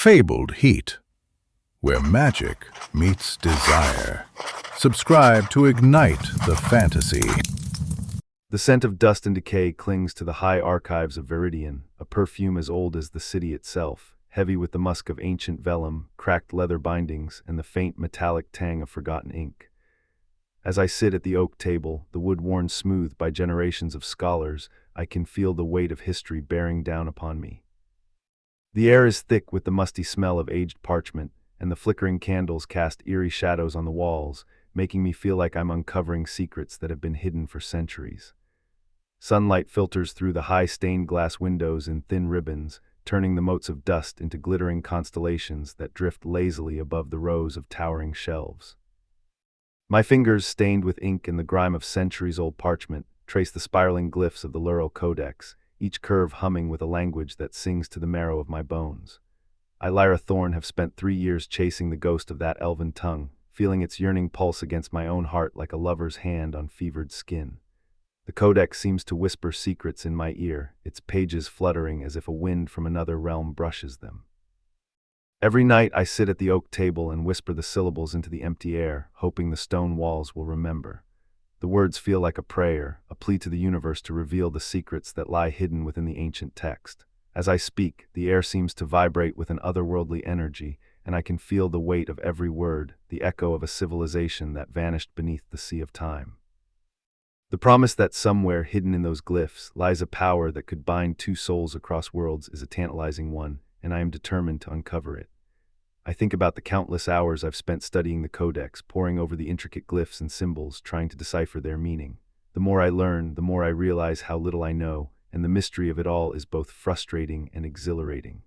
fabled heat, where magic meets desire. Subscribe to ignite the fantasy. The scent of dust and decay clings to the high archives of Viridian, a perfume as old as the city itself, heavy with the musk of ancient vellum, cracked leather bindings, and the faint metallic tang of forgotten ink. As I sit at the oak table, the wood worn smooth by generations of scholars, I can feel the weight of history bearing down upon me. The air is thick with the musty smell of aged parchment, and the flickering candles cast eerie shadows on the walls, making me feel like I'm uncovering secrets that have been hidden for centuries. Sunlight filters through the high stained glass windows in thin ribbons, turning the motes of dust into glittering constellations that drift lazily above the rows of towering shelves. My fingers, stained with ink and the grime of centuries-old parchment, trace the spiraling glyphs of the Lural Codex, each curve humming with a language that sings to the marrow of my bones. I, Lyra Thorne, have spent 3 years chasing the ghost of that elven tongue, feeling its yearning pulse against my own heart like a lover's hand on fevered skin. The Codex seems to whisper secrets in my ear, its pages fluttering as if a wind from another realm brushes them. Every night I sit at the oak table and whisper the syllables into the empty air, hoping the stone walls will remember. The words feel like a prayer, a plea to the universe to reveal the secrets that lie hidden within the ancient text. As I speak, the air seems to vibrate with an otherworldly energy, and I can feel the weight of every word, the echo of a civilization that vanished beneath the sea of time. The promise that somewhere hidden in those glyphs lies a power that could bind two souls across worlds is a tantalizing one, and I am determined to uncover it. I think about the countless hours I've spent studying the Codex, poring over the intricate glyphs and symbols, trying to decipher their meaning. The more I learn, the more I realize how little I know, and the mystery of it all is both frustrating and exhilarating.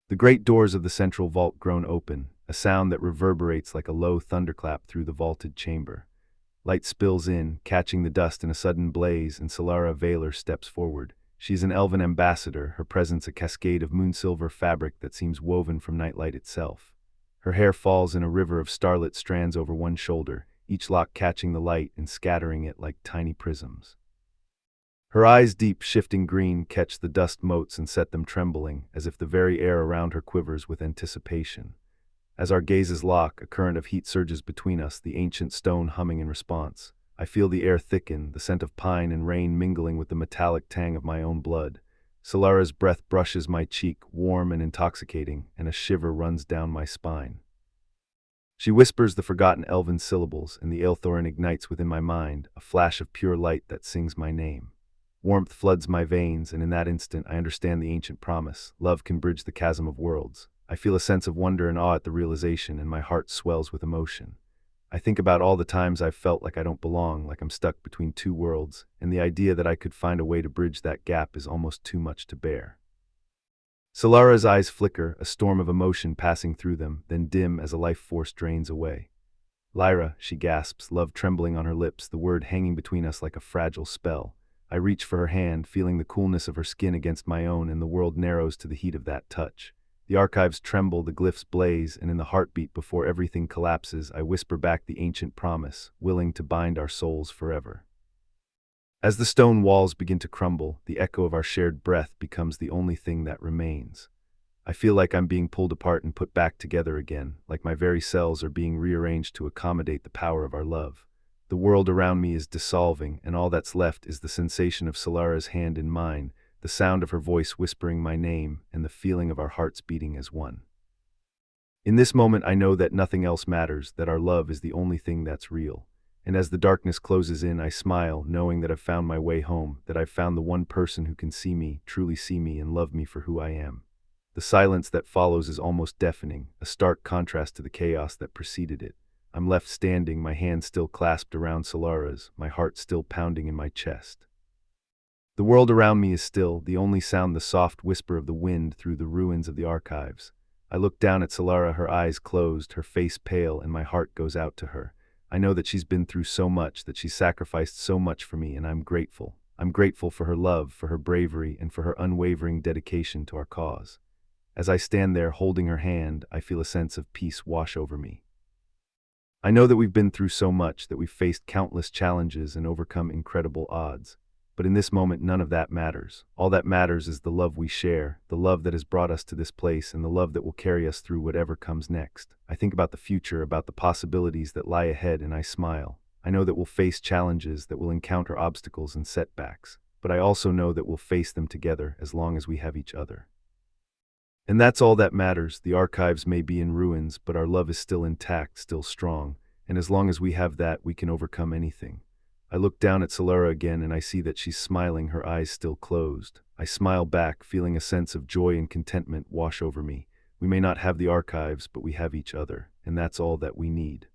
The great doors of the central vault groan open, a sound that reverberates like a low thunderclap through the vaulted chamber. Light spills in, catching the dust in a sudden blaze, and Solara Vaylor steps forward. She's an elven ambassador, her presence a cascade of moonsilver fabric that seems woven from nightlight itself. Her hair falls in a river of starlit strands over one shoulder, each lock catching the light and scattering it like tiny prisms. Her eyes, deep, shifting green, catch the dust motes and set them trembling, as if the very air around her quivers with anticipation. As our gazes lock, a current of heat surges between us, the ancient stone humming in response. I feel the air thicken, the scent of pine and rain mingling with the metallic tang of my own blood. Solara's breath brushes my cheek, warm and intoxicating, and a shiver runs down my spine. She whispers the forgotten elven syllables, and the Aelthorin ignites within my mind, a flash of pure light that sings my name. Warmth floods my veins, and in that instant I understand the ancient promise: love can bridge the chasm of worlds. I feel a sense of wonder and awe at the realization, and my heart swells with emotion. I think about all the times I've felt like I don't belong, like I'm stuck between two worlds, and the idea that I could find a way to bridge that gap is almost too much to bear. Solara's eyes flicker, a storm of emotion passing through them, then dim as a life force drains away. Lyra, she gasps, love trembling on her lips, the word hanging between us like a fragile spell. I reach for her hand, feeling the coolness of her skin against my own, and the world narrows to the heat of that touch. The archives tremble, the glyphs blaze, and in the heartbeat before everything collapses, I whisper back the ancient promise, willing to bind our souls forever. As the stone walls begin to crumble, the echo of our shared breath becomes the only thing that remains. I feel like I'm being pulled apart and put back together again, like my very cells are being rearranged to accommodate the power of our love. The world around me is dissolving, and all that's left is the sensation of Solara's hand in mine, the sound of her voice whispering my name, and the feeling of our hearts beating as one. In this moment I know that nothing else matters, that our love is the only thing that's real. And as the darkness closes in, I smile, knowing that I've found my way home, that I've found the one person who can see me, truly see me, and love me for who I am. The silence that follows is almost deafening, a stark contrast to the chaos that preceded it. I'm left standing, my hands still clasped around Solara's, my heart still pounding in my chest. The world around me is still, the only sound the soft whisper of the wind through the ruins of the archives. I look down at Solara, her eyes closed, her face pale, and my heart goes out to her. I know that she's been through so much, that she's sacrificed so much for me, and I'm grateful. I'm grateful for her love, for her bravery, and for her unwavering dedication to our cause. As I stand there holding her hand, I feel a sense of peace wash over me. I know that we've been through so much, that we've faced countless challenges and overcome incredible odds. But in this moment, none of that matters. All that matters is the love we share, the love that has brought us to this place, and the love that will carry us through whatever comes next. I think about the future, about the possibilities that lie ahead, and I smile. I know that we'll face challenges, that we'll encounter obstacles and setbacks. But I also know that we'll face them together as long as we have each other. And that's all that matters. The archives may be in ruins, but our love is still intact, still strong. And as long as we have that, we can overcome anything. I look down at Solara again and I see that she's smiling, her eyes still closed. I smile back, feeling a sense of joy and contentment wash over me. We may not have the archives, but we have each other, and that's all that we need.